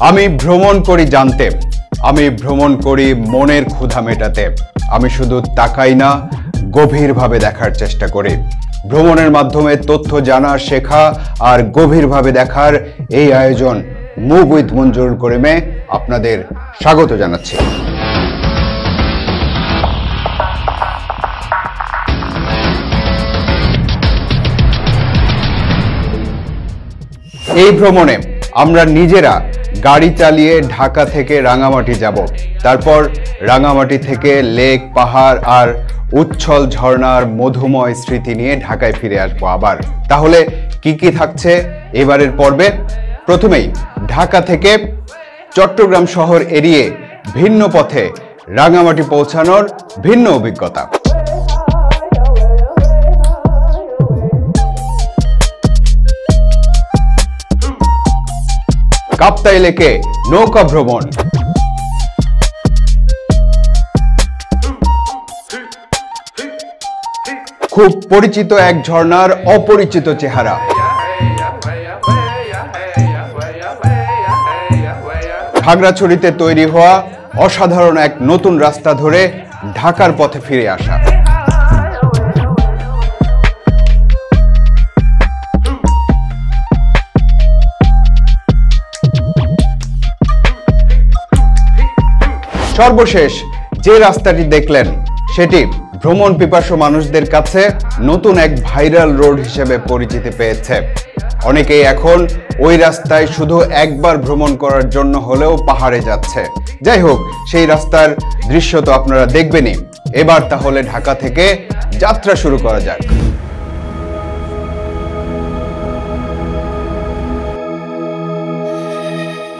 আমি ভ্রমণ করি জানতে, আমি ভ্রমণ করি মনের ক্ষুধা মেটাতে। আমি শুধু তাকাই না, গভীরভাবে দেখার চেষ্টা করি। ভ্রমণের মাধ্যমে তথ্য জানা, শেখা আর গভীরভাবে দেখার এই আয়োজন মুভ উইথ মঞ্জুরুল করিমে আপনাদের স্বাগত জানাচ্ছি। এই ভ্রমণে আমরা নিজেরা গাড়ি চালিয়ে ঢাকা থেকে রাঙামাটি যাব, তারপর রাঙামাটি থেকে লেক, পাহাড় আর উচ্ছল ঝর্ণার মধুময় স্মৃতি নিয়ে ঢাকায় ফিরে আসবো আবার। তাহলে কি কি থাকছে এবারের পর্বে? প্রথমেই ঢাকা থেকে চট্টগ্রাম শহর এড়িয়ে ভিন্ন পথে রাঙামাটি পৌঁছানোর ভিন্ন অভিজ্ঞতা। কাপ্তাই লেকে নৌকা ভ্রমণ, খুব পরিচিত এক ঝর্ণার অপরিচিত চেহারা। খাগড়াছড়িতে তৈরি হওয়া অসাধারণ এক নতুন রাস্তা ধরে ঢাকার পথে ফিরে আসা। সর্বশেষ যে রাস্তাটি দেখলেন সেটি ভ্রমণ পিপাসু মানুষদের কাছে নতুন এক ভাইরাল রোড হিসেবে পরিচিতি পেয়েছে। অনেকেই এখন ওই রাস্তায় শুধু একবার ভ্রমণ করার জন্য হলেও পাহাড়ে যাচ্ছে। যাই হোক, সেই রাস্তার দৃশ্য তো আপনারা দেখবেনই। এবার তাহলে ঢাকা থেকে যাত্রা শুরু করা যাক।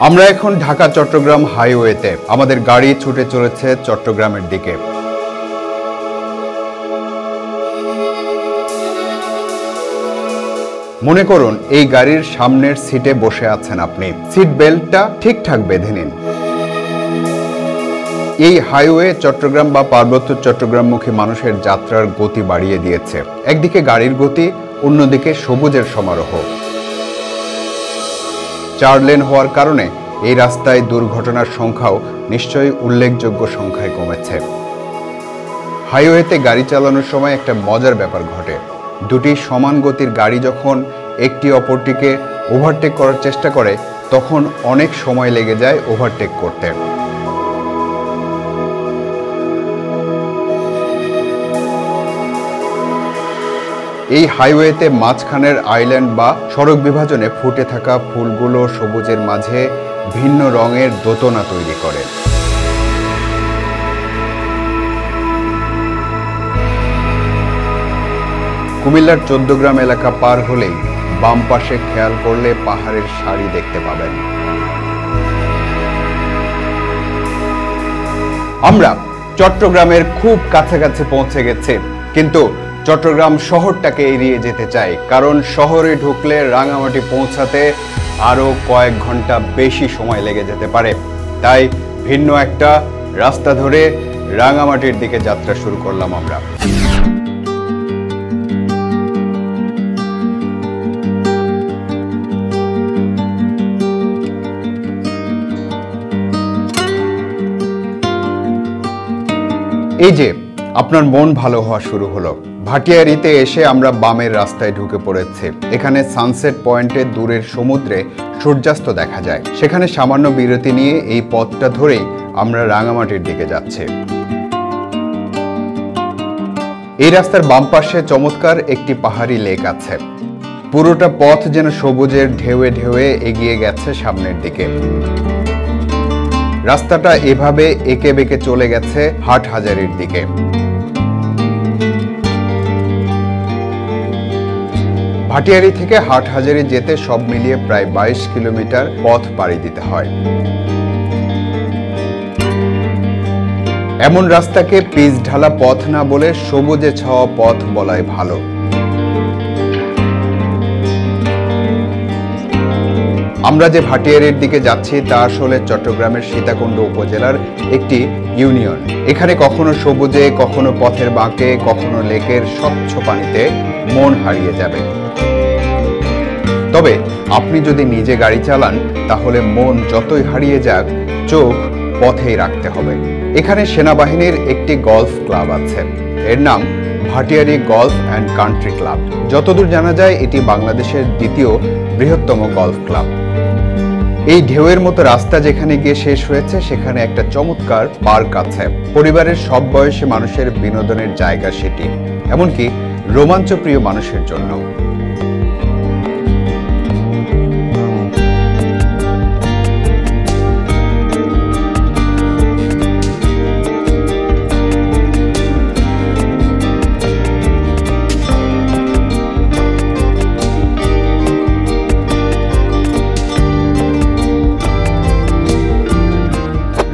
আমরা এখন ঢাকা চট্টগ্রাম হাইওয়েতে। আমাদের গাড়ি ছুটে চলেছে চট্টগ্রামের দিকে। মনে করুন এই গাড়ির সামনের সিটে বসে আছেন আপনি। সিট বেল্টটা ঠিকঠাক বেঁধে নিন। এই হাইওয়ে চট্টগ্রাম বা পার্বত্য চট্টগ্রামমুখী মানুষের যাত্রার গতি বাড়িয়ে দিয়েছে। একদিকে গাড়ির গতি, অন্যদিকে সবুজের সমারোহ। 4 লেন হওয়ার কারণে এই রাস্তায় দুর্ঘটনার সংখ্যাও নিশ্চয়ই উল্লেখযোগ্য সংখ্যায় কমেছে। হাইওয়েতে গাড়ি চালানোর সময় একটা মজার ব্যাপার ঘটে। দুটি সমান গতির গাড়ি যখন একটি অপরটিকে ওভারটেক করার চেষ্টা করে, তখন অনেক সময় লেগে যায় ওভারটেক করতে। এই হাইওয়েতে মাঝখানের আইল্যান্ড বা সড়ক বিভাজনে ফুটে থাকা ফুলগুলো সবুজের মাঝে ভিন্ন রঙের দোতনা তৈরি করে। কুমিল্লার 14 গ্রাম এলাকা পার হলেই বাম পাশে খেয়াল করলে পাহাড়ের সারি দেখতে পাবেন। আমরা চট্টগ্রামের খুব কাছাকাছি পৌঁছে গেছি, কিন্তু চট্টগ্রাম শহরটাকে এড়িয়ে যেতে চাই, কারণ শহরে ঢুকলে রাঙামাটি পৌঁছাতে আরো কয়েক ঘন্টা বেশি সময় লেগে যেতে পারে। তাই ভিন্ন একটা রাস্তা ধরে রাঙামাটির দিকে যাত্রা শুরু করলাম আমরা। এই যে আপনার মন ভালো হওয়া শুরু হলো। ভাটিয়ারিতে এসে আমরা বামের রাস্তায় ঢুকে পড়েছি। এখানে সানসেট পয়েন্টে দূরের সমুদ্রে সূর্যাস্ত দেখা যায়। সেখানে সামান্য বিরতি নিয়ে এই পথটা ধরেই আমরা রাঙামাটির দিকে যাচ্ছি। এই রাস্তার বাম পাশে চমৎকার একটি পাহাড়ি লেক আছে। পুরোটা পথ যেন সবুজের ঢেউয়ে ঢেউয়ে এগিয়ে গেছে সামনের দিকে। রাস্তাটা এভাবে এঁকে বেঁকে চলে গেছে হাটহাজারীর দিকে। ভাটিয়ারি থেকে হাটহাজারী যেতে সব মিলিয়ে প্রায় 22 কিলোমিটার পথ পাড়ি দিতে হয়। এমন রাস্তাকে পিচ ঢালা পথ না বলে সবুজে ছাওয়া পথ বলাই ভালো। আমরা যে ভাটিয়ারির দিকে যাচ্ছি তা আসলে চট্টগ্রামের সীতাকুণ্ড উপজেলার একটি ইউনিয়ন। এখানে কখনো সবুজে, কখনো পথের বাঁকে, কখনো লেকের স্বচ্ছ পানিতে মন হারিয়ে যাবে। তবে আপনি যদি নিজে গাড়ি চালান তাহলে মন যতই হারিয়ে যাক, চোখ পথেই রাখতে হবে। এখানে সেনাবাহিনীর একটি গলফ ক্লাব আছে, এর নাম Bhatiary golf and country club. যতদূর জানা যায় এটি বাংলাদেশের দ্বিতীয় বৃহত্তম গলফ ক্লাব। এই ঢেউয়ের মতো রাস্তা যেখানে গিয়ে শেষ হয়েছে সেখানে একটা চমৎকার পার্ক আছে। পরিবারের সব বয়সী মানুষের বিনোদনের জায়গা সেটি, এমনকি রোমাঞ্চপ্রিয় মানুষের জন্য।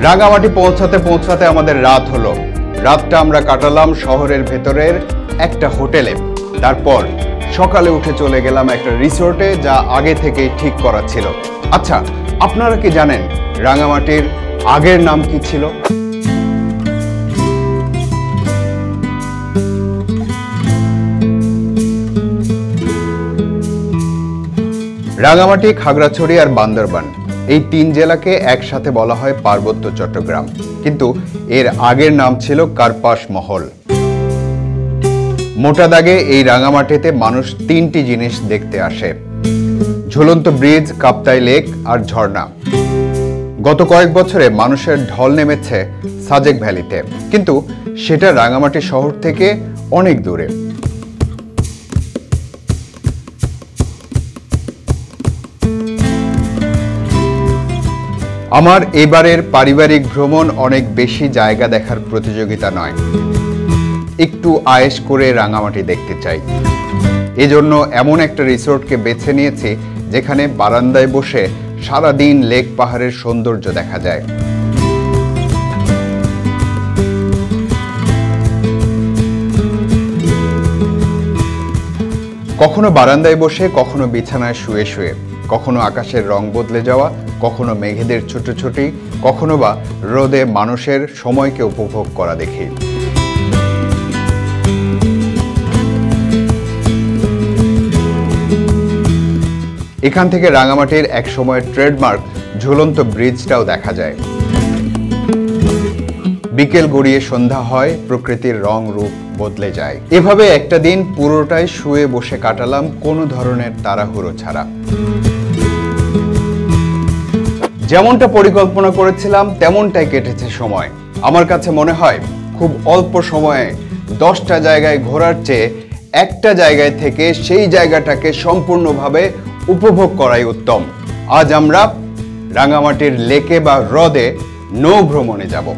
রাঙামাটি পৌঁছাতে পৌঁছাতে আমাদের রাত হলো। রাতটা আমরা কাটালাম শহরের ভেতরের একটা হোটেলে। তারপর সকালে উঠে চলে গেলাম একটা রিসোর্টে, যা আগে থেকেই ঠিক করা ছিল। আচ্ছা, আপনারা কি জানেন রাঙামাটির আগের নাম কি ছিল? রাঙামাটি, খাগড়াছড়ি আর বান্দরবান, এই 3 জেলাকে একসাথে বলা হয় পার্বত্য চট্টগ্রাম, কিন্তু এর আগের নাম ছিল কার্পাস মহল। মোটা দাগে এই রাঙামাটিতে মানুষ 3টি জিনিস দেখতে আসে: ঝুলন্ত ব্রিজ, কাপ্তাই লেক আর ঝর্ণা। গত কয়েক বছরে মানুষের ঢল নেমেছে সাজেক ভ্যালিতে, কিন্তু সেটা রাঙামাটি শহর থেকে অনেক দূরে। আমার এবারের পারিবারিক ভ্রমণ অনেক বেশি জায়গা দেখার প্রতিযোগিতা নয়, একটু আয়েশ করে রাঙামাটি দেখতে চাই। এজন্য এমন একটা রিসোর্টকে বেছে নিয়েছি যেখানে বারান্দায় বসে সারাদিন লেক পাহাড়ের সৌন্দর্য দেখা যায়। কখনো বারান্দায় বসে, কখনো বিছানায় শুয়ে শুয়ে, কখনো আকাশের রং বদলে যাওয়া, কখনো মেঘেদের ছুটোছুটি, কখনো বা রোদে মানুষের সময়কে উপভোগ করা দেখি। এখান থেকে রাঙামাটির এক সময়ের ট্রেডমার্ক ঝুলন্ত ব্রিজটাও দেখা যায়। বিকেল গড়িয়ে সন্ধ্যা হয়, প্রকৃতির রং রূপ বদলে যায়। এভাবে একটা দিন পুরোটাই শুয়ে বসে কাটালাম, কোনো ধরনের তাড়াহুড়ো ছাড়া। যেমনটা পরিকল্পনা করেছিলাম তেমনটাই কেটেছে সময়। আমার কাছে মনে হয় খুব অল্প সময়ে 10টা জায়গায় ঘোরার চেয়ে একটা জায়গায় থেকে সেই জায়গাটাকে সম্পূর্ণভাবে উপভোগ করাই উত্তম। আজ আমরা রাঙামাটির লেকে বা হ্রদে নৌ ভ্রমণে যাব।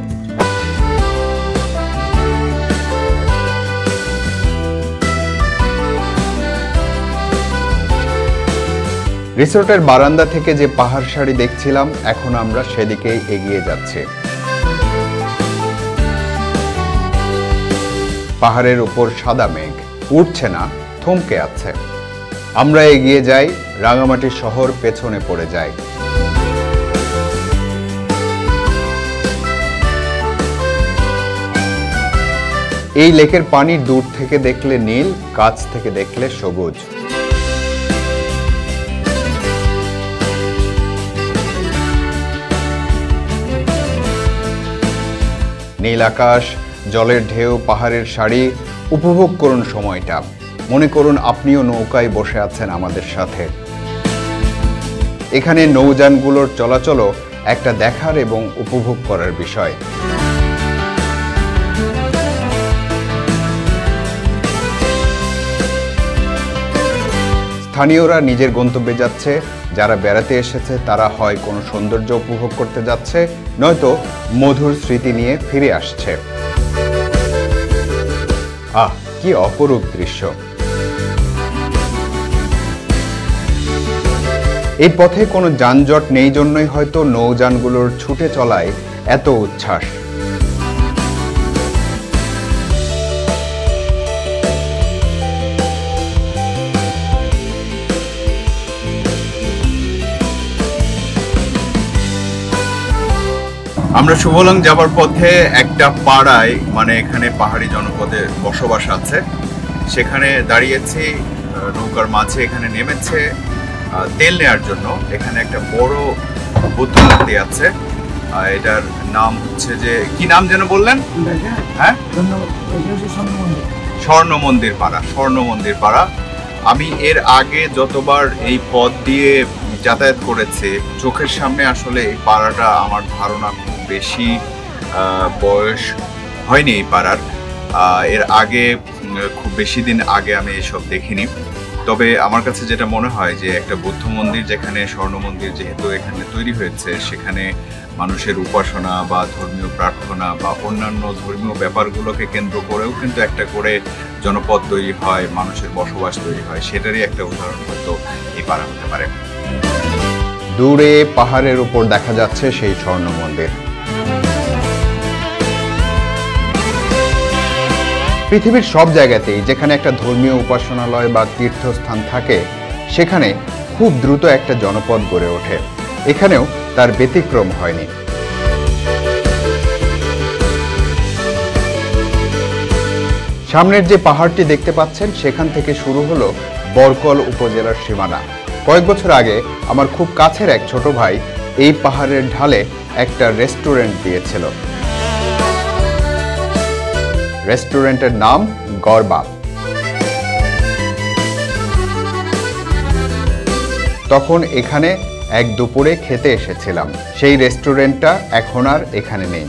রিসোর্টের বারান্দা থেকে যে পাহাড় সারি দেখছিলাম, এখন আমরা সেদিকেই এগিয়ে যাচ্ছি। পাহাড়ের উপর সাদা মেঘ উঠছে না, থমকে আছে। আমরা এগিয়ে যাই, রাঙামাটি শহর পেছনে পড়ে যায়। এই লেকের পানি দূর থেকে দেখলে নীল, কাছ থেকে দেখলে সবুজ। নীল আকাশ, জলের ঢেউ, পাহাড়ের সারি, উপভোগ করুন সময়টা। মনে করুন আপনিও নৌকায় বসে আছেন আমাদের সাথে। এখানে নৌযানগুলোর চলাচলও একটা দেখার এবং উপভোগ করার বিষয়। স্থানীয়রা নিজের গন্তব্যে যাচ্ছে, যারা বেড়াতে এসেছে তারা হয় কোনো সৌন্দর্য উপভোগ করতে যাচ্ছে, নয়তো মধুর স্মৃতি নিয়ে ফিরে আসছে। আহ, কি অপরূপ দৃশ্য! এই পথে কোনো যানজট নেই জন্যই হয়তো নৌযানগুলোর ছুটে চলায় এত উচ্ছ্বাস। আমরা শুভলং যাবার পথে একটা পাড়ায়, মানে এখানে পাহাড়ি জনপদে বসবাস আছে, সেখানে দাঁড়িয়েছি নৌকার মাঝে। এখানে নেমেছে তেল নেওয়ার জন্য। এখানে একটা বড় বুদ্ধ মূর্তি আছে, এটার নাম হচ্ছে যে কি নাম যেন বললেন? হ্যাঁ, স্বর্ণ মন্দির পাড়া। স্বর্ণ মন্দির পাড়া। আমি এর আগে যতবার এই পথ দিয়ে যাতায়াত করেছি, চোখের সামনে আসলে এই পাড়াটা আমার ধারণা খুব বেশি বয়স হয়নি এই পাড়ার। এর আগে খুব বেশি দিন আগে আমি এসব দেখিনি। তবে আমার কাছে যেটা মনে হয় যে একটা বৌদ্ধ মন্দির, যেখানে স্বর্ণ মন্দির যেহেতু এখানে তৈরি হয়েছে, সেখানে মানুষের উপাসনা বা ধর্মীয় প্রার্থনা বা অন্যান্য ধর্মীয় ব্যাপারগুলোকে কেন্দ্র করেও কিন্তু একটা করে জনপদ তৈরি হয়, মানুষের বসবাস তৈরি হয়। সেটারই একটা উদাহরণ হয়তো এই পাড়া হতে পারে। দূরে পাহাড়ের উপর দেখা যাচ্ছে সেই স্বর্ণ মন্দির। পৃথিবীর সব জায়গাতেই যেখানে একটা ধর্মীয় উপাসনালয় বা তীর্থস্থান থাকে, সেখানে খুব দ্রুত একটা জনপদ গড়ে ওঠে। এখানেও তার ব্যতিক্রম হয়নি। সামনের যে পাহাড়টি দেখতে পাচ্ছেন, সেখান থেকে শুরু হলো বরকল উপজেলার সীমানা। কয়েক বছর আগে আমার খুব কাছের এক ছোট ভাই এই পাহাড়ের ঢালে একটা রেস্টুরেন্ট দিয়েছিল। রেস্টুরেন্টের নাম গরবা। তখন এখানে এক দুপুরে খেতে এসেছিলাম। সেই রেস্টুরেন্টটা এখন আর এখানে নেই।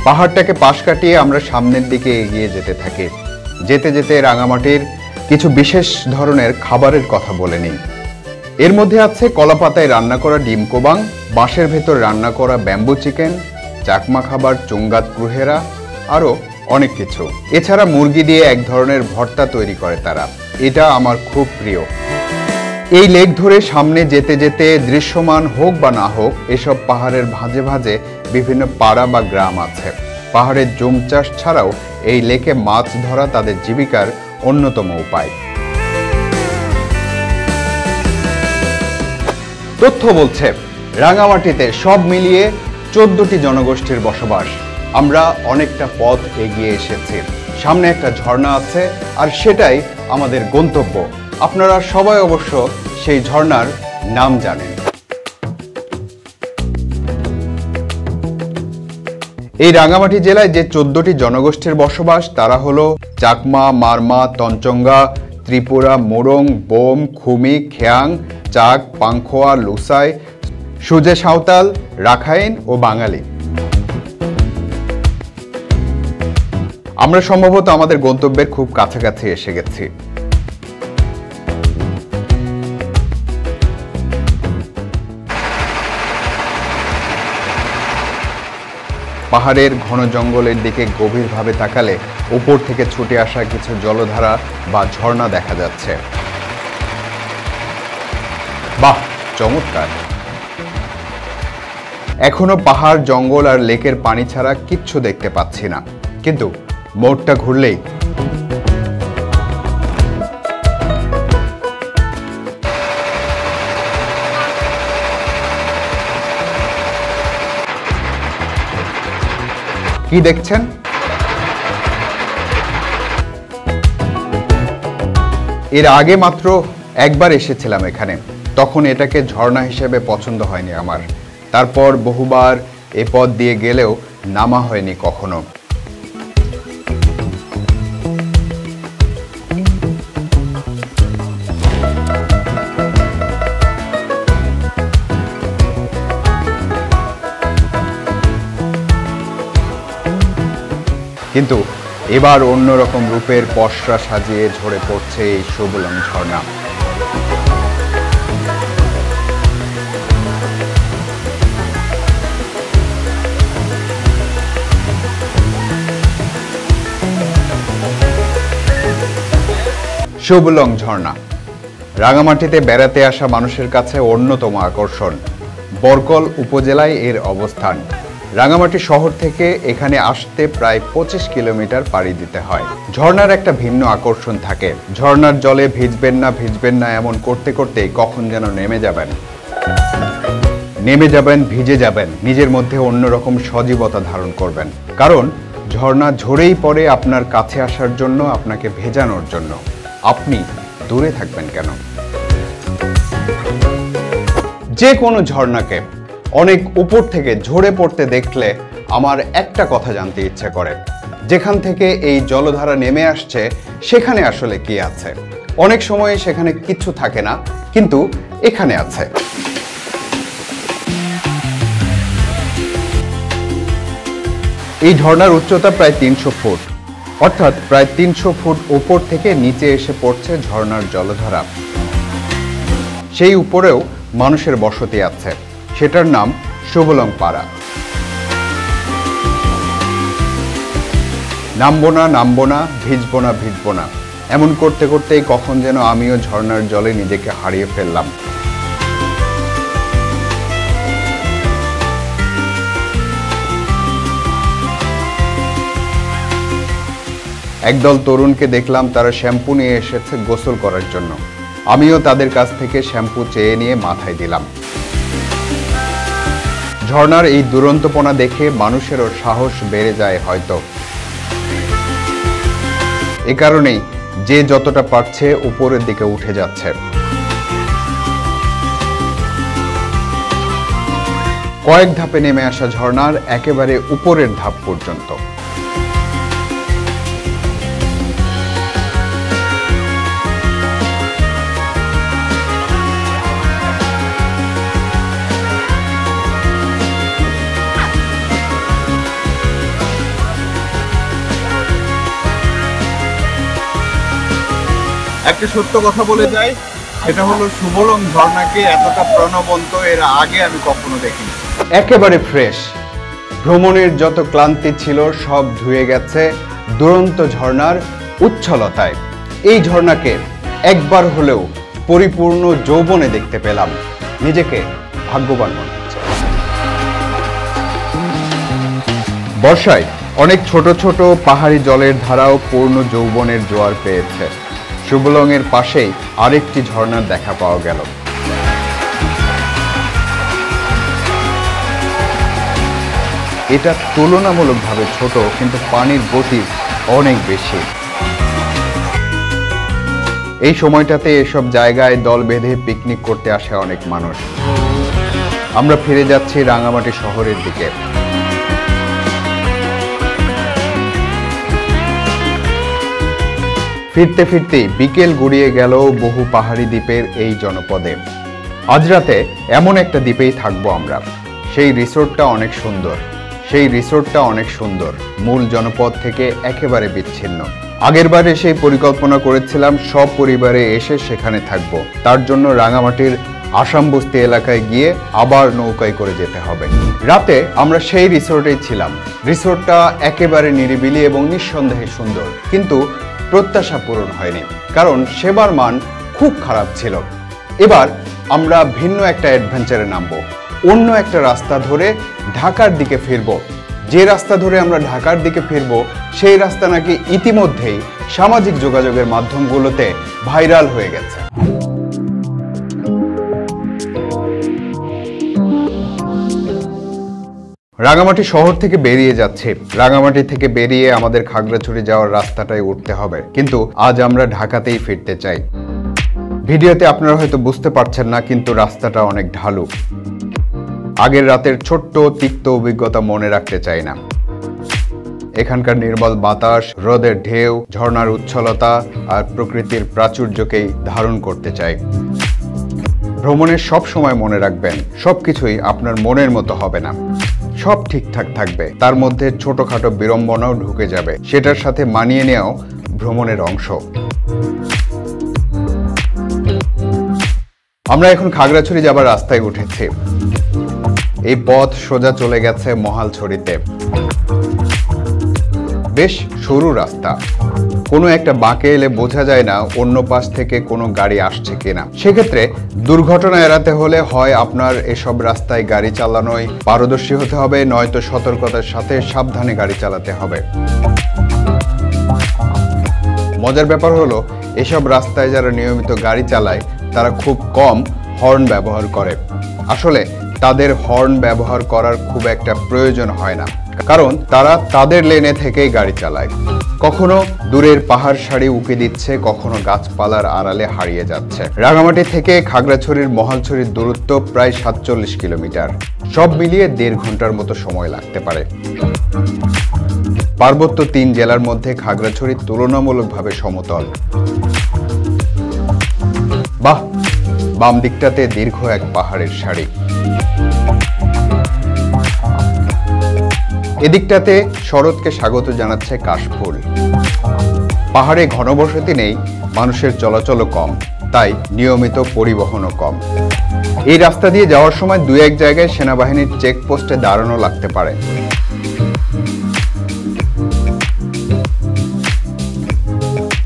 পাহাড়টাকে পাশ কাটিয়ে আমরা সামনের দিকে এগিয়ে যেতে থাকি। যেতে যেতে রাঙামাটির কিছু বিশেষ ধরনের খাবারের কথা বলে নিই। এর মধ্যে আছে কলাপাতায় রান্না করা ডিম কোবাং, বাঁশের ভেতর রান্না করা ব্যাম্বু চিকেন, চাকমা খাবার চুঙ্গাত কুহেরা, আরও অনেক কিছু। এছাড়া মুরগি দিয়ে এক ধরনের ভর্তা তৈরি করে তারা। এটা আমার খুব প্রিয়। এই লেক ধরে সামনে যেতে যেতে দৃশ্যমান হোক বা না হোক, এসব পাহাড়ের ভাঁজে ভাঁজে বিভিন্ন পাড়া বা গ্রাম আছে। পাহাড়ের জুম চাষ ছাড়াও এই লেকে মাছ ধরা তাদের জীবিকার অন্যতম উপায়। তথ্য বলছে রাঙামাটিতে সব মিলিয়ে 14টি জনগোষ্ঠীর বসবাস। আমরা অনেকটা পথ এগিয়ে এসেছি। সামনে একটা ঝর্ণা আছে, আর সেটাই আমাদের গন্তব্য। আপনারা সবাই অবশ্য সেই ঝর্ণার নাম জানেন। এই রাঙামাটি জেলায় যে 14টি জনগোষ্ঠীর বসবাস, তারা হলো চাকমা, মারমা, তঞ্চঙ্গা, ত্রিপুরা, মোরং, বোম, খুমি, খেয়াং, চাক, পাংখোয়া, লুসাই, সুজে সাঁওতাল, রাখাইন ও বাঙালি। আমরা সম্ভবত আমাদের গন্তব্যের খুব কাছাকাছি এসে গেছি। পাহাড়ের ঘন জঙ্গলের দিকে গভীরভাবে তাকালে উপর থেকে ছুটে আসা কিছু জলধারা বা ঝর্ণা দেখা যাচ্ছে। বাহ, চমৎকার! এখনো পাহাড়, জঙ্গল আর লেকের পানি ছাড়া কিচ্ছু দেখতে পাচ্ছি না, কিন্তু মোড়টা ঘুরলেই কি দেখছেন? এর আগে মাত্র একবার এসেছিলাম এখানে। তখন এটাকে ঝর্ণা হিসেবে পছন্দ হয়নি আমার। তারপর বহুবার এ পথ দিয়ে গেলেও নামা হয়নি কখনো। কিন্তু এবার অন্যরকম রূপের পসরা সাজিয়ে ঝরে পড়ছে এই সুবলং ঝর্ণা। সুবলং ঝর্ণা রাঙামাটিতে বেড়াতে আসা মানুষের কাছে অন্যতম আকর্ষণ। বরকল উপজেলায় এর অবস্থান। রাঙামাটি শহর থেকে এখানে আসতে প্রায় 25 কিলোমিটার পাড়ি দিতে হয়। ঝর্ণার একটা ভিন্ন আকর্ষণ থাকে। ঝর্ণার জলে ভিজবেন না এমন করতে করতেই কখন যেন নেমে যাবেন, ভিজে যাবেন, নিজের মধ্যে অন্যরকম সজীবতা ধারণ করবেন। কারণ ঝর্ণা ঝরেই পড়ে আপনার কাছে আসার জন্য, আপনাকে ভেজানোর জন্য। আপনি দূরে থাকবেন কেন? যে কোনো ঝর্ণাকে অনেক উপর থেকে ঝরে পড়তে দেখলে আমার একটা কথা জানতে ইচ্ছে করে, যেখান থেকে এই জলধারা নেমে আসছে সেখানে আসলে কি আছে। অনেক সময় সেখানে কিছু থাকে না, কিন্তু এখানে আছে। এই ঝর্ণার উচ্চতা প্রায় 300 ফুট, অর্থাৎ প্রায় 300 ফুট উপর থেকে নিচে এসে পড়ছে ঝর্ণার জলধারা। সেই উপরেও মানুষের বসতি আছে, সেটার নাম সুবলং পাড়া। নামবো না, ভিজবো না, এমন করতে করতেই কখন যেন আমিও ঝর্ণার জলে নিজেকে হারিয়ে ফেললাম। একদল তরুণকে দেখলাম, তারা শ্যাম্পু নিয়ে এসেছে গোসল করার জন্য। আমিও তাদের কাছ থেকে শ্যাম্পু চেয়ে নিয়ে মাথায় দিলাম। ঝর্ণার এই দুরন্তপনা দেখে মানুষেরও সাহস বেড়ে যায় হয়তো। এ কারণেই যে যতটা পারছে উপরের দিকে উঠে যাচ্ছে। কয়েক ধাপে নেমে আসা ঝর্ণার একেবারে উপরের ধাপ পর্যন্ত। একটা সত্য কথা বলে যাই, সেটা হলো সুবলং ঝর্ণাকে এতটা প্রাণবন্ত এর আগে আমি কখনো দেখিনি। একেবারে ফ্রেশ। ভ্রমণের যত ক্লান্তি ছিল সব ধুয়ে গেছে দুরন্ত ঝর্ণার উচ্ছলতায়। এই ঝর্ণাকে একবার হলেও পরিপূর্ণ যৌবনে দেখতে পেলাম। নিজেকে ভাগ্যবান মনে হচ্ছে। বর্ষায় অনেক ছোট ছোট পাহাড়ি জলের ধারাও পূর্ণ যৌবনের জোয়ার পেয়েছে। সুবলংয়ের পাশেই আরেকটি ঝর্ণার দেখা পাওয়া গেল। এটা তুলনামূলকভাবে ছোট, কিন্তু পানির গতি অনেক বেশি। এই সময়টাতে এসব জায়গায় দল বেঁধে পিকনিক করতে আসে অনেক মানুষ। আমরা ফিরে যাচ্ছি রাঙামাটি শহরের দিকে। ফিরতে ফিরতেই বিকেল গড়িয়ে গেল বহু পাহাড়ি দ্বীপের এই জনপদে। আজ রাতে এমন একটা দ্বীপেই থাকবো আমরা। সেই রিসোর্টটা অনেক সুন্দর, মূল জনপদ থেকে একেবারে বিচ্ছিন্ন। আগেরবার সেই পরিকল্পনা করেছিলাম সব পরিবারে এসে সেখানে থাকবো। তার জন্য রাঙামাটির আসাম বস্তি এলাকায় গিয়ে আবার নৌকায় করে যেতে হবে। রাতে আমরা সেই রিসোর্টেই ছিলাম। রিসোর্টটা একেবারে নিরিবিলি এবং নিঃসন্দেহে সুন্দর, কিন্তু প্রত্যাশা পূরণ হয়নি, কারণ সেবার মান খুব খারাপ ছিল। এবার আমরা ভিন্ন একটা অ্যাডভেঞ্চারে নামবো। অন্য একটা রাস্তা ধরে ঢাকার দিকে ফিরবো। যে রাস্তা ধরে আমরা ঢাকার দিকে ফিরবো সেই রাস্তা নাকি ইতিমধ্যেই সামাজিক যোগাযোগের মাধ্যমগুলোতে ভাইরাল হয়ে গেছে। রাঙামাটি শহর থেকে বেরিয়ে যাচ্ছে। রাঙামাটি থেকে বেরিয়ে আমাদের খাগড়াছড়ি যাওয়ার রাস্তাটাই উঠতে হবে, কিন্তু আজ আমরা ঢাকাতেই ফিরতে চাই। ভিডিওতে আপনারা হয়তো বুঝতে পারছেন না, কিন্তু রাস্তাটা অনেক ঢালু। আগের রাতের ছোট্ট তিক্ত অভিজ্ঞতা মনে রাখতে চাই না। এখানকার নির্মল বাতাস, হ্রদের ঢেউ, ঝর্ণার উচ্ছলতা আর প্রকৃতির প্রাচুর্যকেই ধারণ করতে চাই। ভ্রমণের সব সময় মনে রাখবেন, সবকিছুই আপনার মনের মতো হবে না। সব ঠিকঠাক থাকবে, তার মধ্যে ছোটখাটো বিড়ম্বনাও ঢুকে যাবে। সেটার সাথে মানিয়ে নেওয়াও ভ্রমণের অংশ। আমরা এখন খাগড়াছড়ি যাবার রাস্তায় উঠেছি। এই পথ সোজা চলে গেছে মহালছড়িতে। বেশ সরু রাস্তা, কোনো একটা বাঁকে এলে বোঝা যায় না অন্য পাশ থেকে কোনো গাড়ি আসছে কিনা। সেক্ষেত্রে দুর্ঘটনা এড়াতে হলে হয় আপনার এসব রাস্তায় গাড়ি চালানোয় পারদর্শী হতে হবে, নয়তো সতর্কতার সাথে সাবধানে গাড়ি চালাতে হবে। মজার ব্যাপার হলো, এসব রাস্তায় যারা নিয়মিত গাড়ি চালায় তারা খুব কম হর্ন ব্যবহার করে। আসলে তাদের হর্ন ব্যবহার করার খুব একটা প্রয়োজন হয় না, কারণ তারা তাদের লেনে থেকেই গাড়ি চালায়। কখনো দূরের পাহাড় সারি উঁকি দিচ্ছে, কখনো গাছপালার আড়ালে হারিয়ে যাচ্ছে। রাঙামাটি থেকে খাগড়াছড়ির মহালছড়ির দূরত্ব প্রায় 47 কিলোমিটার। সব মিলিয়ে 1.5 ঘন্টার মতো সময় লাগতে পারে। পার্বত্য 3 জেলার মধ্যে খাগড়াছড়ি তুলনামূলকভাবে সমতল। বাহ, বাম দিকটাতে দীর্ঘ এক পাহাড়ের সারি, এদিকটাতে শরৎকে স্বাগত জানাচ্ছে কাশফুল। পাহাড়ে ঘনবসতি নেই, মানুষের চলাচলও কম, তাই নিয়মিত পরিবহনও কম। এই রাস্তা দিয়ে যাওয়ার সময় 2-1 জায়গায় সেনাবাহিনীর চেকপোস্টে দাঁড়ানো লাগতে পারে।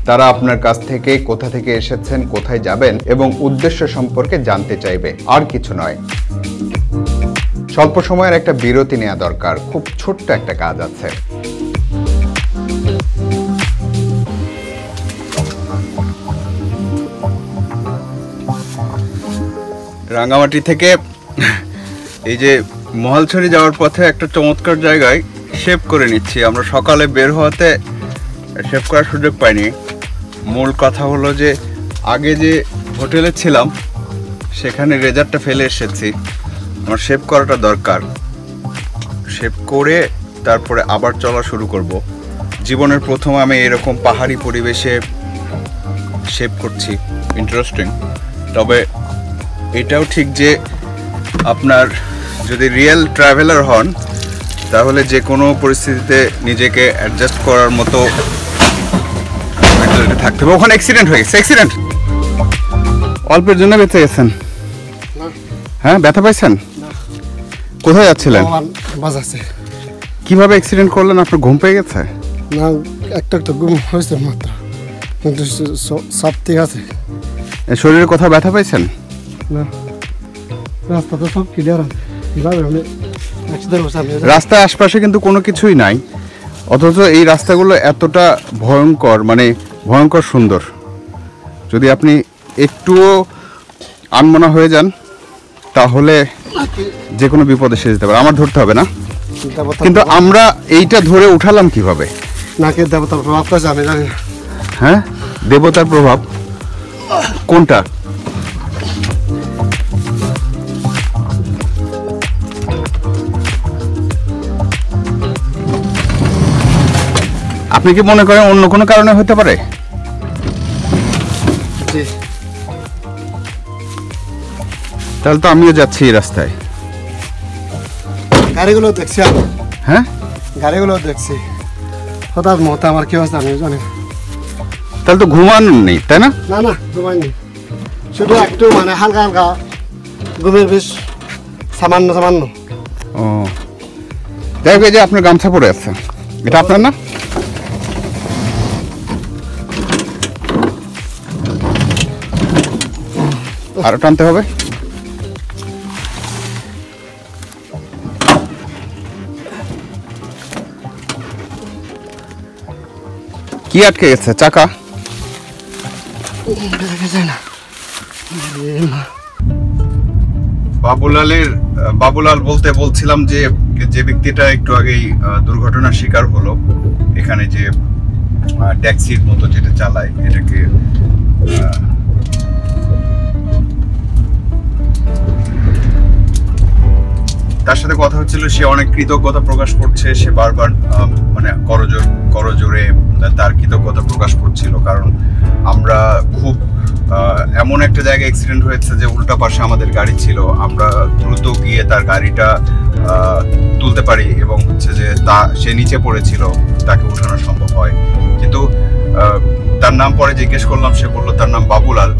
তারা আপনার কাছ থেকে কোথা থেকে এসেছেন, কোথায় যাবেন এবং উদ্দেশ্য সম্পর্কে জানতে চাইবে, আর কিছু নয়। স্বল্প সময়ের একটা বিরতি নেওয়া দরকার, খুব ছোট্ট একটা কাজ আছে। রাঙামাটি থেকে এই যে মহালছড়ি যাওয়ার পথে একটা চমৎকার জায়গায় শেভ করে নিচ্ছি। আমরা সকালে বের হওয়াতে শেভ করার সুযোগ পাইনি। মূল কথা হলো যে আগে যে হোটেলে ছিলাম সেখানে রেজারটা ফেলে এসেছি, আমার শেভ করাটা দরকার। শেভ করে তারপরে আবার চলা শুরু করব। জীবনের প্রথম আমি এরকম পাহাড়ি পরিবেশে শেভ করছি, ইন্টারেস্টিং। তবে এটাও ঠিক যে আপনার যদি রিয়েল ট্রাভেলার হন তাহলে যে কোনো পরিস্থিতিতে নিজেকে অ্যাডজাস্ট করার মতো মেন্টালিটি থাকতে হবে। ওখানে অ্যাক্সিডেন্ট হয়ে গেছে। অ্যাক্সিডেন্ট অল্পের জন্য বেঁচে গেছেন? হ্যাঁ, ব্যথা পাইছেন? কোথায় যাচ্ছিলেন? কিভাবে অ্যাক্সিডেন্ট করলেন? আপনার ঘুম পেয়ে গেছে? না, একটা ঘুম হয়েছে মাত্র, কিন্তু সব ঠিক আছে। শরীরে কোথাও ব্যথা পাইছেন? না, রাস্তা তো সব ক্লিয়ার আছে। রাস্তার আশপাশে কিন্তু কোনো কিছুই নাই, অথচ এই রাস্তাগুলো এতটা ভয়ঙ্কর, মানে ভয়ঙ্কর সুন্দর। যদি আপনি একটুও আনমনা হয়ে যান তাহলে যে কোনো বিপদে এসে যেতে পারে। আমার ধরতে হবে না, কিন্তু আমরা এইটা ধরে উঠালাম কিভাবে? নাকি দেবতার প্রভাব আছে আমি জানি না। হ্যাঁ, দেবতার প্রভাব কোনটা? আপনি কি মনে করেন অন্য কোনো কারণে হতে পারে? তাহলে তো আমিও যাচ্ছি এই রাস্তায়। গাড়িগুলো দেখছি আমি। হ্যাঁ, গাড়িগুলো দেখছি। হঠাৎ মতো আমার কি হচ্ছে আমি জানি না। তাহলে তো ঘুমানোর নেই, তাই না? না না, ঘুমাইনি, শুধু একটু মানে হালকা হালকা ঘুমের বেশ সামান্য সামান্য। ও, দেখো এই যে আপনার গামছা পরে আছে, এটা আপনার না? আরো টানতে হবে। কি আটকে গেছে? চাকা? বাবুলাল বলতে বলছিলাম যে যে ব্যক্তিটা একটু আগেই দুর্ঘটনার শিকার হলো, এখানে যে ট্যাক্সির মতো যেটা চালায়, এটাকে তার সাথে কথা হচ্ছিল। সে অনেক কৃতজ্ঞতা প্রকাশ করছে, সে বারবার মানে করজোরে তার কৃতজ্ঞতা প্রকাশ করছিল, কারণ আমরা খুব এমন একটা জায়গায় অ্যাক্সিডেন্ট হয়েছে যে উল্টা পাশে আমাদের গাড়ি ছিল, আমরা দ্রুত গিয়ে তার গাড়িটা তুলতে পারি এবং হচ্ছে যে সে নিচে পড়েছিল, তাকে উঠানো সম্ভব হয়। কিন্তু তার নাম পরে জিজ্ঞেস করলাম, সে বলল তার নাম বাবুলাল।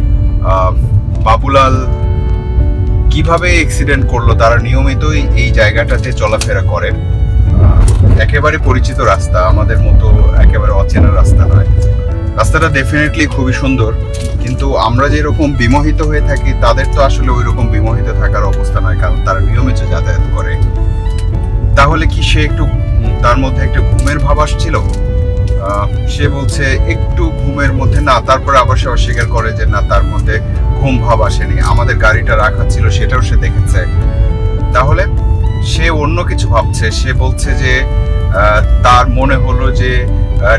বাবুলাল কিভাবে অ্যাক্সিডেন্ট করলো? তারা নিয়মিতই এই জায়গাটাতে চলাফেরা করে, একেবারে পরিচিত রাস্তা, আমাদের মতো একেবারে অচেনা রাস্তা নয়। রাস্তাটা ডেফিনেটলি খুবই সুন্দর, কিন্তু আমরা যেরকম বিমোহিত হয়ে থাকি তাদের তো আসলে ওই রকম বিমোহিত থাকার অবস্থা নয়, কারণ তারা নিয়মিত যাতায়াত করে। তাহলে কি সে একটু তার মধ্যে একটা ঘুমের ভাব আসছিল? সে বলছে একটু ঘুমের মধ্যে না, তারপরে আবার সে অস্বীকার করে যে না, তার মধ্যে ঘুম ভাব আসেনি, আমাদের গাড়িটা রাখা ছিল সেটাও সে দেখেছে। তাহলে সে অন্য কিছু ভাবছে। সে বলছে যে তার মনে হলো যে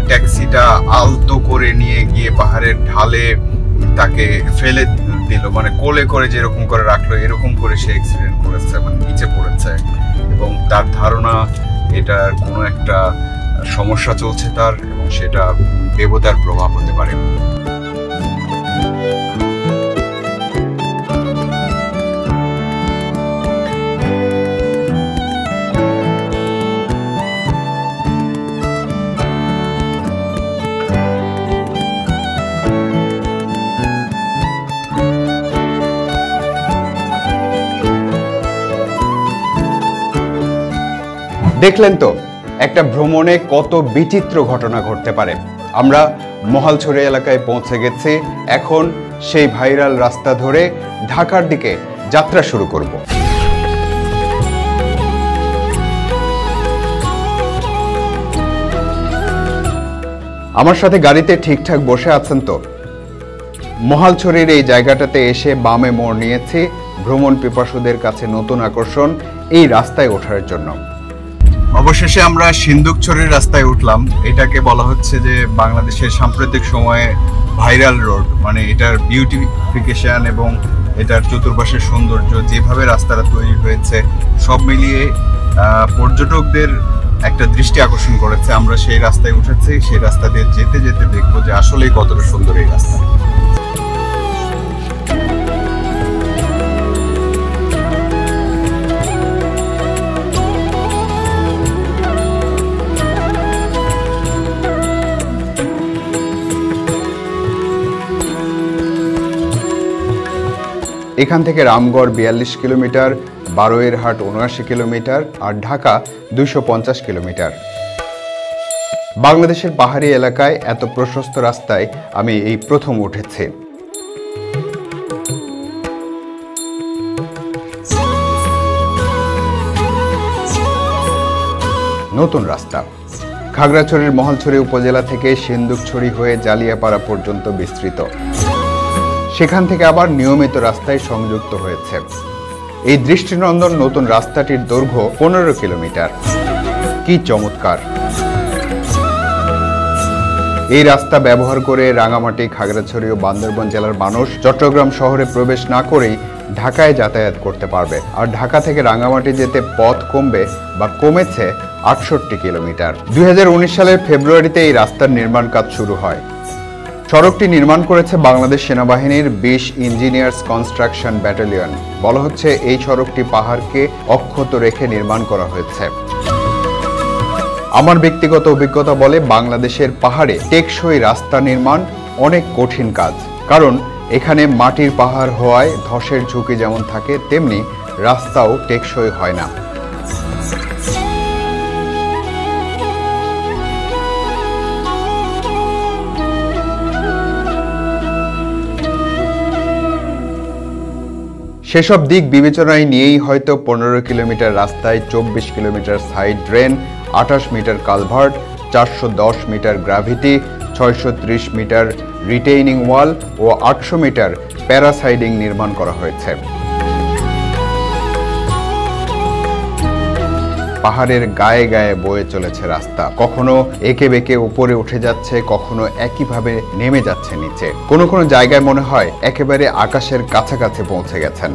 ট্যাক্সিটা আলতো করে নিয়ে গিয়ে পাহাড়ের ঢালে তাকে ফেলে দিল, মানে কোলে করে যেরকম করে রাখলো এরকম করে সে অ্যাক্সিডেন্ট করেছে, মানে নিচে পড়েছে। এবং তার ধারণা এটার কোনো একটা সমস্যা চলছে তার, এবং সেটা দেবতার প্রভাব হতে পারে। দেখলেন তো একটা ভ্রমণে কত বিচিত্র ঘটনা ঘটতে পারে। আমরা মহালছড়ি এলাকায় পৌঁছে গেছি, এখন সেই ভাইরাল রাস্তা ধরে ঢাকার দিকে যাত্রা শুরু করব। আমার সাথে গাড়িতে ঠিকঠাক বসে আছেন তো? মহালছড়ির এই জায়গাটাতে এসে বামে মোড় নিয়েছি ভ্রমণ পিপাসুদের কাছে নতুন আকর্ষণ এই রাস্তায় ওঠার জন্য। অবশেষে আমরা সিন্দুকছড়ির রাস্তায় উঠলাম। এটাকে বলা হচ্ছে যে বাংলাদেশের সাম্প্রতিক সময়ে ভাইরাল রোড, মানে এটার বিউটিফিকেশন এবং এটার চতুর্পাশের সৌন্দর্য, যেভাবে রাস্তাটা তৈরি হয়েছে, সব মিলিয়ে পর্যটকদের একটা দৃষ্টি আকর্ষণ করেছে। আমরা সেই রাস্তায় উঠেছি, সেই রাস্তা দিয়ে যেতে যেতে দেখবো যে আসলেই কতটা সুন্দর এই রাস্তা। এখান থেকে রামগড় 42 কিলোমিটার, বারোয়েরহাট 79 কিলোমিটার আর ঢাকা 250 কিলোমিটার। বাংলাদেশের পাহাড়ি এলাকায় এত প্রশস্ত রাস্তায় আমি এই প্রথম উঠেছি। নতুন রাস্তা খাগড়াছড়ির মহালছড়ি উপজেলা থেকে সিন্দুকছড়ি হয়ে জালিয়াপাড়া পর্যন্ত বিস্তৃত, সেখান থেকে আবার নিয়মিত রাস্তায় সংযুক্ত হয়েছে। এই দৃষ্টিনন্দন নতুন রাস্তাটির দৈর্ঘ্য 15 কিলোমিটার। কি চমৎকার! এই রাস্তা ব্যবহার করে রাঙামাটি, খাগড়াছড়ি ও বান্দরবান জেলার মানুষ চট্টগ্রাম শহরে প্রবেশ না করেই ঢাকায় যাতায়াত করতে পারবে। আর ঢাকা থেকে রাঙামাটি যেতে পথ কমবে বা কমেছে 68 কিলোমিটার। 2019 সালের ফেব্রুয়ারিতে এই রাস্তার নির্মাণ কাজ শুরু হয়। সড়কটি নির্মাণ করেছে বাংলাদেশ সেনাবাহিনীর 20 ইঞ্জিনিয়ার্স কনস্ট্রাকশন ব্যাটালিয়ন। বলা হচ্ছে এই সড়কটি পাহাড়কে অক্ষত রেখে নির্মাণ করা হয়েছে। আমার ব্যক্তিগত অভিজ্ঞতা বলে বাংলাদেশের পাহাড়ে টেকসই রাস্তা নির্মাণ অনেক কঠিন কাজ, কারণ এখানে মাটির পাহাড় হওয়ায় ধসের ঝুঁকি যেমন থাকে তেমনি রাস্তাও টেকসই হয় না। সেসব দিক বিবেচনায় নিয়েই হয়তো 15 কিলোমিটার রাস্তায় 24 kilometre side drain, 28 metre culvert, 410 metre gravity, 630 metre retaining wall ও 800 মিটার প্যারাসাইডিং নির্মাণ করা হয়েছে। পাহাড়ের গায়ে গায়ে বয়ে চলেছে রাস্তা, কখনো একে বেঁকে উপরে উঠে যাচ্ছে, কখনো একইভাবে নেমে যাচ্ছে নিচে। কোনো কোনো জায়গায় মনে হয় একেবারে আকাশের কাছাকাছি পৌঁছে গেছেন।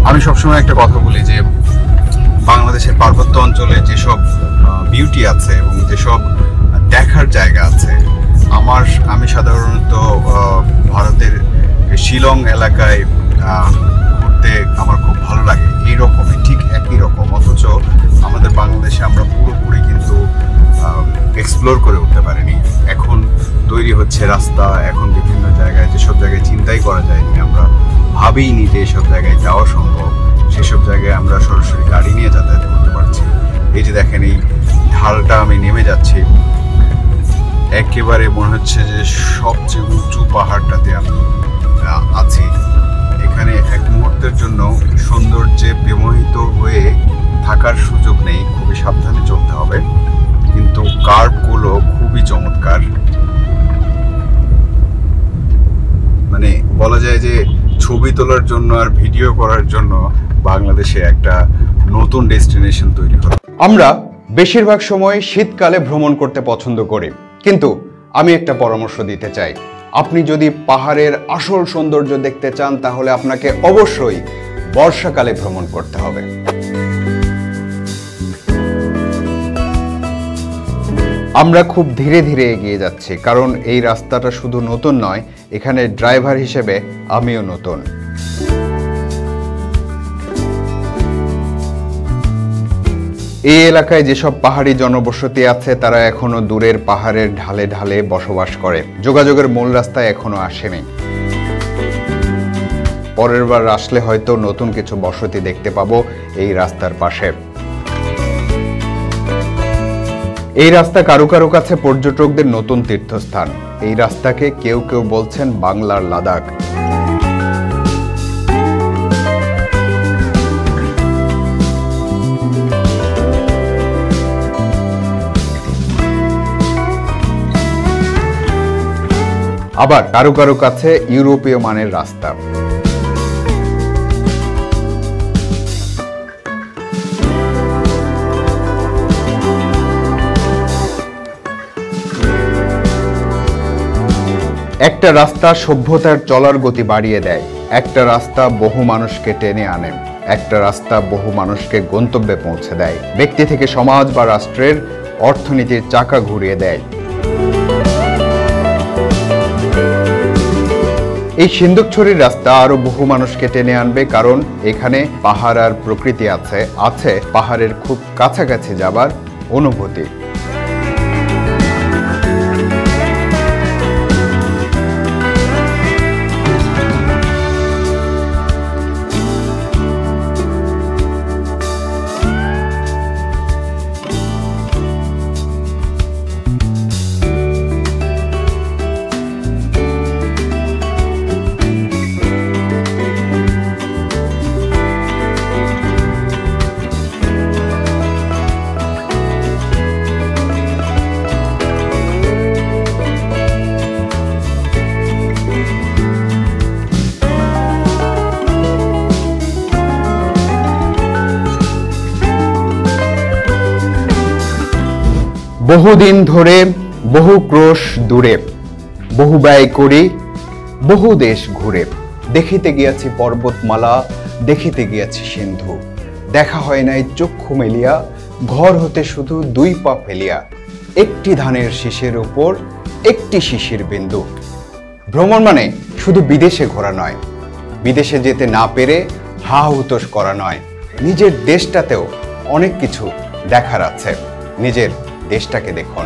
আমি সবসময় একটা কথা বলি যে বাংলাদেশের পার্বত্য অঞ্চলে যেসব বিউটি আছে এবং যেসব দেখার জায়গা আছে, আমি সাধারণত ভারতের শিলং এলাকায় ঘুরতে আমার খুব ভালো লাগে। এইরকমই ঠিক একই রকম, অথচ আমাদের বাংলাদেশে আমরা পুরোপুরি কিন্তু এক্সপ্লোর করে উঠতে পারিনি। এখন তৈরি হচ্ছে রাস্তা, এখন বিভিন্ন জায়গায় যেসব জায়গায় চিন্তাই করা যায়নি, আমরা ভাবিনি যে এসব জায়গায় যাওয়া সম্ভব, সেসব জায়গায় আমরা সরাসরি গাড়ি নিয়ে যাতায়াত করতে পারছি। এই যে দেখেন, এই ঢালটা আমি নেমে যাচ্ছি, একেবারে মনে হচ্ছে যে সবচেয়ে উঁচু পাহাড়টাতে আমি আছি। এখানে এক মুহূর্তের জন্য সৌন্দর্যে বিমোহিত হয়ে থাকার সুযোগ নেই, খুবই সাবধানে চলতে হবে, কিন্তু কার্ভগুলো খুবই চমৎকার। মানে বলা যায় যে ছবি তোলার জন্য আর ভিডিও করার জন্য বাংলাদেশে একটা নতুন ডেস্টিনেশন তৈরি হলো। আমরা বেশিরভাগ সময় শীতকালে ভ্রমণ করতে পছন্দ করি, কিন্তু আমি একটা পরামর্শ দিতে চাই। আপনি যদি পাহাড়ের আসল সৌন্দর্য দেখতে চান, তাহলে আপনাকে অবশ্যই বর্ষাকালে ভ্রমণ করতে হবে। আমরা খুব ধীরে ধীরে এগিয়ে যাচ্ছি, কারণ এই রাস্তাটা শুধু নতুন নয়, এখানে ড্রাইভার হিসেবে আমিও নতুন। এই এলাকায় যেসব পাহাড়ি জনবসতি আছে, তারা এখনো দূরের পাহাড়ের ঢালে ঢালে বসবাস করে। যোগাযোগের মূল রাস্তায় এখনো আসেনি। পরের বার আসলে হয়তো নতুন কিছু বসতি দেখতে পাবো এই রাস্তার পাশে। এই রাস্তা কারো কারো কাছে পর্যটকদের নতুন তীর্থস্থান। এই রাস্তাকে কেউ কেউ বলছেন বাংলার লাদাখ। আবার কারো কারো কাছে ইউরোপীয় মানের রাস্তা। একটা রাস্তা সভ্যতার চলার গতি বাড়িয়ে দেয়, একটা রাস্তা বহু মানুষকে টেনে আনে, একটা রাস্তা বহু মানুষকে গন্তব্যে পৌঁছে দেয়, ব্যক্তি থেকে সমাজ বা রাষ্ট্রের অর্থনীতির চাকা ঘুরিয়ে দেয়। এই সিন্দুকছড়ির রাস্তা আরো বহু মানুষকে টেনে আনবে, কারণ এখানে পাহাড় আর প্রকৃতি আছে পাহাড়ের খুব কাছাকাছি যাবার অনুভূতি। বহুদিন ধরে, বহু ক্রোশ দূরে, বহু ব্যয় করি, বহু দেশ ঘুরে, দেখিতে গিয়াছি পর্বতমালা, দেখিতে গিয়াছি সিন্ধু, দেখা হয় নাই চক্ষু মেলিয়া, ঘর হতে শুধু 2 পা ফেলিয়া, একটি ধানের শীষের উপর একটি শিশির বিন্দু। ভ্রমণ মানে শুধু বিদেশে ঘোরা নয়, বিদেশে যেতে না পেরে হা হুতোষ করা নয়, নিজের দেশটাতেও অনেক কিছু দেখার আছে। নিজের দেশটাকে দেখুন।